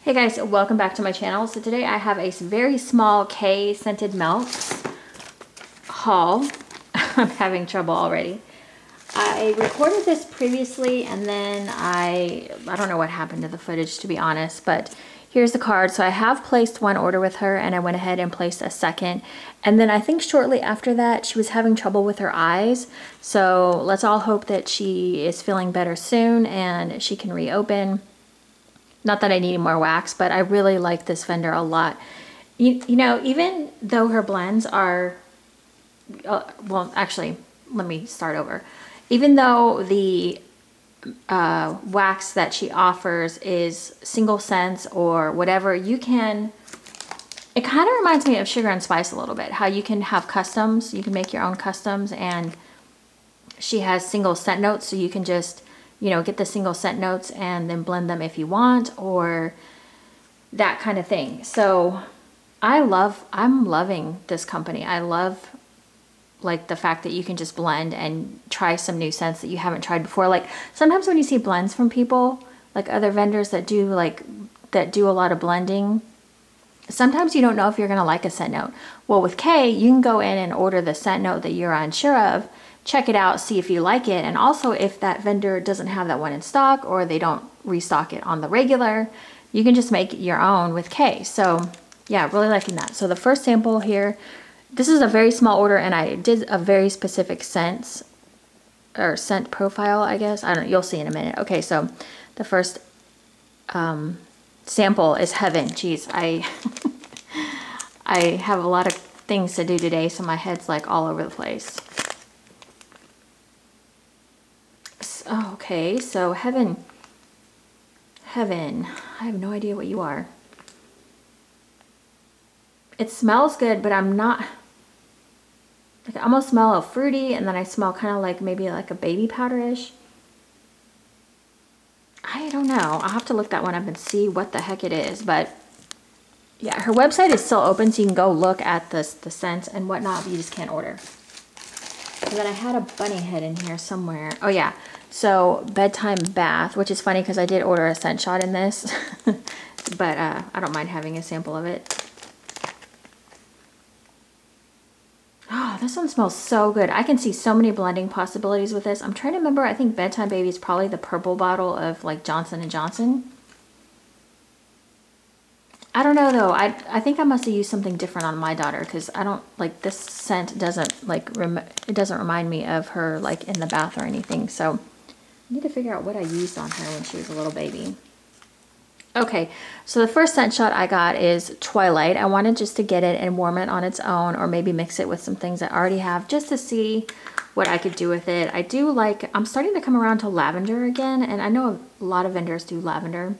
Hey guys, welcome back to my channel. So today I have a very small KAE scented melts haul. I'm having trouble already. I recorded this previously and then I don't know what happened to the footage, to be honest, but here's the card. So I have placed one order with her and I went ahead and placed a second. And then I think shortly after that, she was having trouble with her eyes. So let's all hope that she is feeling better soon and she can reopen. Not that I need more wax, but I really like this vendor a lot. You know, even though her blends are, well, actually, let me start over. Even though the wax that she offers is single scents or whatever, you can, it kind of reminds me of Sugar and Spice a little bit. How you can have customs, you can make your own customs, and she has single scent notes, so you can just, you know, get the single scent notes and then blend them if you want, or that kind of thing. So I'm loving this company. I love like the fact that you can just blend and try some new scents that you haven't tried before. Like sometimes when you see blends from people, like other vendors that do a lot of blending, sometimes you don't know if you're gonna like a scent note. Well, with KAE, you can go in and order the scent note that you're unsure of, check it out, see if you like it, and also if that vendor doesn't have that one in stock or they don't restock it on the regular, you can just make your own with KAE. So yeah, really liking that. So the first sample here, this is a very small order and I did a very specific scent profile, I guess. I don't know, you'll see in a minute. Okay, so the first sample is Heaven. Jeez, I have a lot of things to do today, so my head's like all over the place. Okay, so Heaven, I have no idea what you are. It smells good, but I'm not, like I almost smell a fruity, and then I smell kind of like maybe like a baby powder-ish. I don't know. I'll have to look that one up and see what the heck it is, but yeah, her website is still open, so you can go look at the scents and whatnot, but you just can't order. And then I had a bunny head in here somewhere. Oh yeah, so bedtime bath, which is funny because I did order a scent shot in this, but I don't mind having a sample of it. Oh, this one smells so good. I can see so many blending possibilities with this. I'm trying to remember, I think Bedtime Baby is probably the purple bottle of like Johnson & Johnson. I don't know though. I think I must have used something different on my daughter because I don't like this scent doesn't like it doesn't remind me of her like in the bath or anything. So I need to figure out what I used on her when she was a little baby. Okay, so the first scent shot I got is Twilight. I wanted just to get it and warm it on its own, or maybe mix it with some things I already have just to see what I could do with it. I do like, I'm starting to come around to lavender again, and I know a lot of vendors do lavender.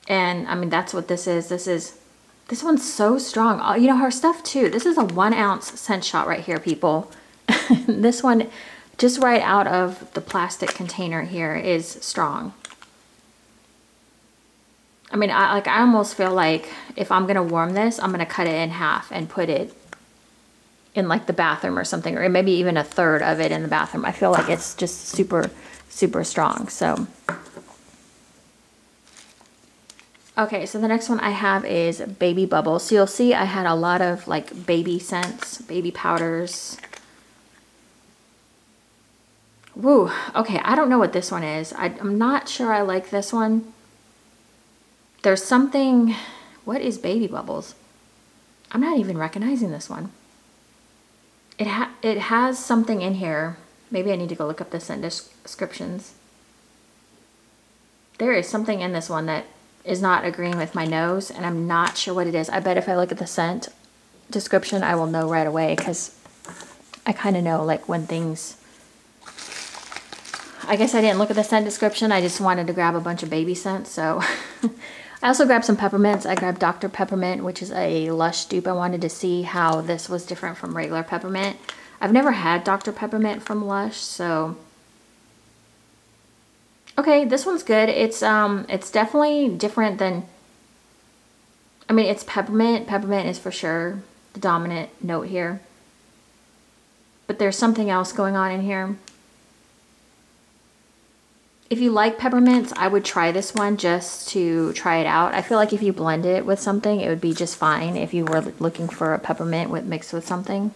And I mean, that's what this is. This one's so strong. You know, her stuff too. This is a 1 ounce scent shot right here, people. This one, just right out of the plastic container here, is strong. I mean, I almost feel like if I'm gonna warm this, I'm gonna cut it in half and put it in like the bathroom or something, or maybe even a third of it in the bathroom. I feel like it's just super, super strong. So, okay, so the next one I have is Baby Bubbles. So you'll see I had a lot of like baby scents, baby powders. Woo, okay, I don't know what this one is. I'm not sure I like this one. There's something, what is Baby Bubbles? I'm not even recognizing this one. It has something in here. Maybe I need to go look up the scent descriptions. There is something in this one that is not agreeing with my nose, and I'm not sure what it is. I bet if I look at the scent description, I will know right away, because I kind of know like when things, I guess I didn't look at the scent description. I just wanted to grab a bunch of baby scents, so. I also grabbed some peppermints. I grabbed Dr. Peppermint, which is a Lush dupe. I wanted to see how this was different from regular peppermint. I've never had Dr. Peppermint from Lush, so. Okay, this one's good. It's definitely different than, I mean, it's peppermint. Peppermint is for sure the dominant note here. But there's something else going on in here. If you like peppermints, I would try this one just to try it out. I feel like if you blend it with something, it would be just fine if you were looking for a peppermint mixed with something.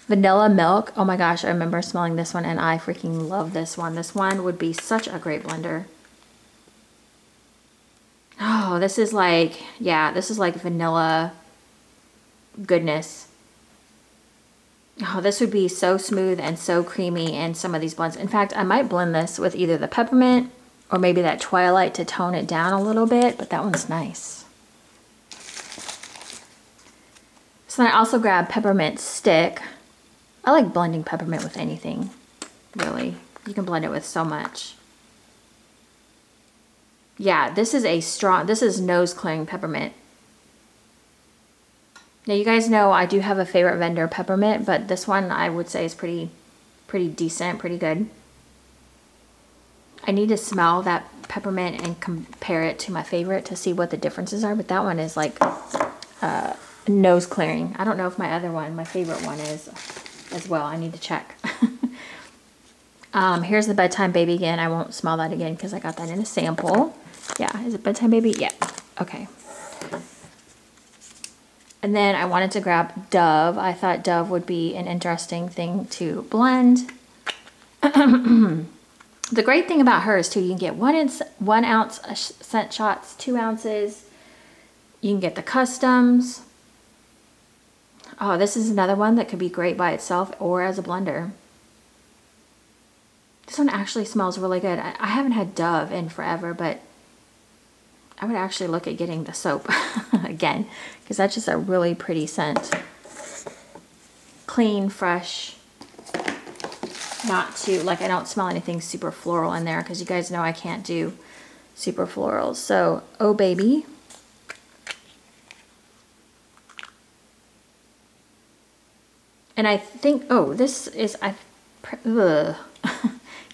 Vanilla milk. Oh my gosh, I remember smelling this one and I freaking love this one. This one would be such a great blender. Oh, this is like, yeah, this is like vanilla goodness. Oh, this would be so smooth and so creamy in some of these blends. In fact, I might blend this with either the peppermint or maybe that Twilight to tone it down a little bit, but that one's nice. So then I also grabbed Peppermint Stick. I like blending peppermint with anything, really. You can blend it with so much. Yeah, this is a strong, this is nose clearing peppermint. Now you guys know I do have a favorite vendor, Peppermint, but this one I would say is pretty decent, pretty good. I need to smell that peppermint and compare it to my favorite to see what the differences are, but that one is like nose clearing. I don't know if my other one, my favorite one is as well. I need to check. Here's the Bedtime Baby again. I won't smell that again because I got that in a sample. Yeah, is it Bedtime Baby? Yeah, okay. And then I wanted to grab Dove. I thought Dove would be an interesting thing to blend. The great thing about her is too, you can get 1 ounce scent shots, 2 ounces. You can get the customs. Oh, this is another one that could be great by itself or as a blender. This one actually smells really good. I haven't had Dove in forever, but I would actually look at getting the soap again, because that's just a really pretty scent. Clean, fresh, not too, like I don't smell anything super floral in there, because you guys know I can't do super florals. So, Oh Baby. And I think, oh, this is, can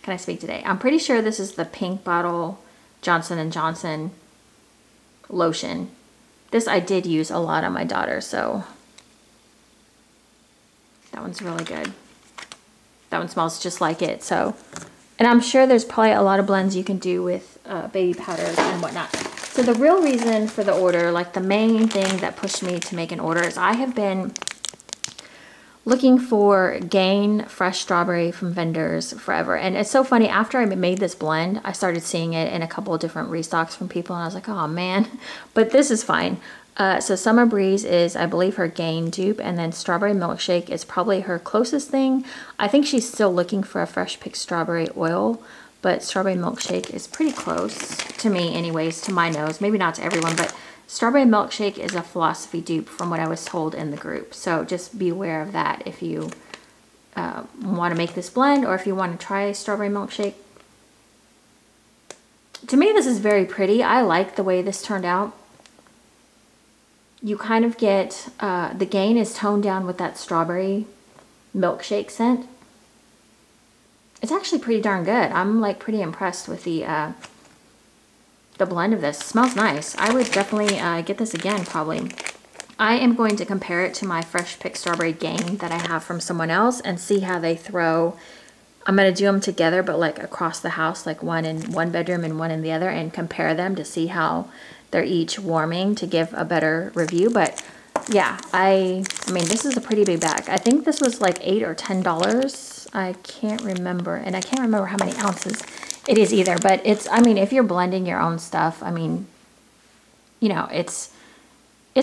I speak today? I'm pretty sure this is the pink bottle Johnson & Johnson lotion. This I did use a lot on my daughter, so that one's really good. That one smells just like it. So, and I'm sure there's probably a lot of blends you can do with baby powders and whatnot. So the real reason for the order, like the main thing that pushed me to make an order, is I have been looking for Gain fresh strawberry from vendors forever. And it's so funny, after I made this blend, I started seeing it in a couple of different restocks from people, and I was like, oh man, but this is fine. So Summer Breeze is, I believe, her Gain dupe, and then Strawberry Milkshake is probably her closest thing. I think she's still looking for a fresh picked strawberry oil, but Strawberry Milkshake is pretty close to me anyways, to my nose. Maybe not to everyone, but Strawberry Milkshake is a Philosophy dupe from what I was told in the group. So just be aware of that if you want to make this blend, or if you want to try Strawberry Milkshake. To me, this is very pretty. I like the way this turned out. You kind of get, the Gain is toned down with that strawberry milkshake scent. It's actually pretty darn good. I'm like pretty impressed with the blend of this. It smells nice. I would definitely get this again, probably. I am going to compare it to my fresh picked strawberry Gain that I have from someone else and see how they throw. I'm going to do them together, but like across the house, like one in one bedroom and one in the other, and compare them to see how they're each warming to give a better review. But yeah, I mean, this is a pretty big bag. I think this was like $8 or $10. I can't remember, and I can't remember how many ounces it is either, but it's, I mean, if you're blending your own stuff, I mean, you know, it's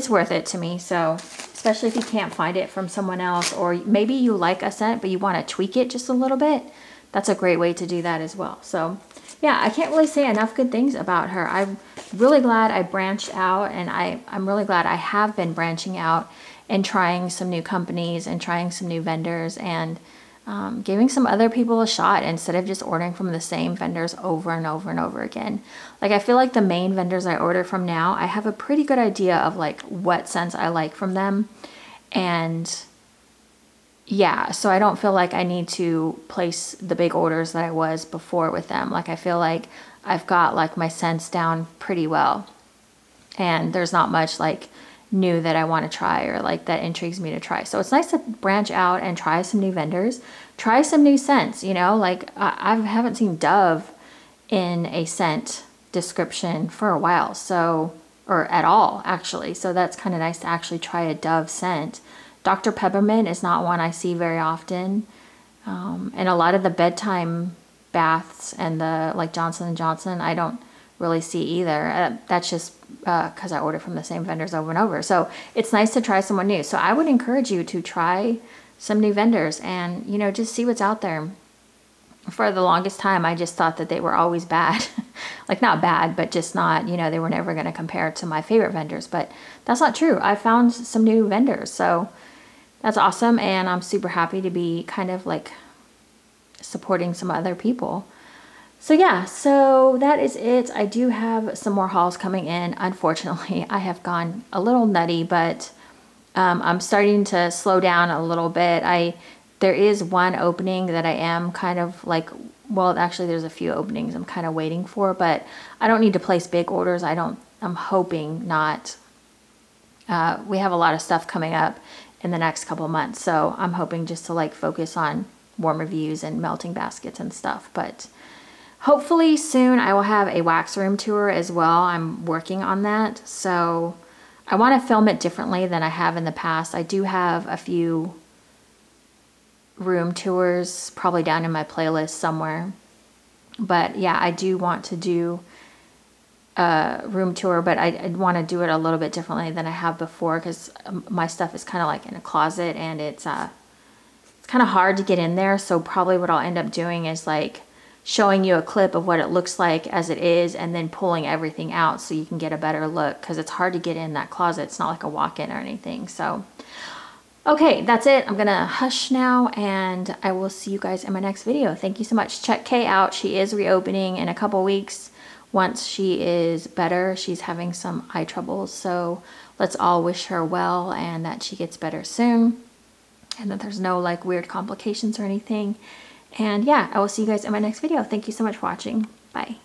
worth it to me. So, especially if you can't find it from someone else, or maybe you like a scent, but you want to tweak it just a little bit, that's a great way to do that as well. So, yeah, I can't really say enough good things about her. I'm really glad I branched out, and I'm really glad I have been branching out and trying some new companies and trying some new vendors, and giving some other people a shot instead of just ordering from the same vendors over and over and over again. Like, I feel like the main vendors I order from now, I have a pretty good idea of like what scents I like from them. And yeah, so I don't feel like I need to place the big orders that I was before with them. Like, I feel like I've got like my scents down pretty well, and there's not much like new that I want to try or like that intrigues me to try. So it's nice to branch out and try some new vendors, try some new scents, you know, like I haven't seen Dove in a scent description for a while, so, or at all actually. So that's kind of nice to actually try a Dove scent. Dr. Peppermint is not one I see very often. And a lot of the bedtime baths and the like Johnson & Johnson, I don't really see either. That's just because I order from the same vendors over and over. So it's nice to try someone new. So I would encourage you to try some new vendors and, you know, just see what's out there. For the longest time, I just thought that they were always bad. Like not bad, but just not, you know, they were never going to compare to my favorite vendors. But that's not true. I found some new vendors. So that's awesome. And I'm super happy to be kind of like supporting some other people. So yeah, so that is it. I do have some more hauls coming in. Unfortunately, I have gone a little nutty, but I'm starting to slow down a little bit. There is one opening that I am kind of like, well, actually there's a few openings I'm kind of waiting for, but I don't need to place big orders. I'm hoping not. We have a lot of stuff coming up in the next couple of months, so I'm hoping just to like focus on warm reviews and melting baskets and stuff. But hopefully soon I will have a wax room tour as well. I'm working on that, so I want to film it differently than I have in the past. I do have a few room tours probably down in my playlist somewhere, but yeah, I do want to do a room tour, but I want to do it a little bit differently than I have before, because my stuff is kind of like in a closet and it's kind of hard to get in there. So probably what I'll end up doing is like showing you a clip of what it looks like as it is and then pulling everything out so you can get a better look, because it's hard to get in that closet. It's not like a walk-in or anything. So okay, that's it. I'm gonna hush now and I will see you guys in my next video. Thank you so much. Check Kay out. She is reopening in a couple weeks. Once she is better, she's having some eye troubles, so let's all wish her well and that she gets better soon and that there's no like weird complications or anything. And yeah, I will see you guys in my next video. Thank you so much for watching. Bye.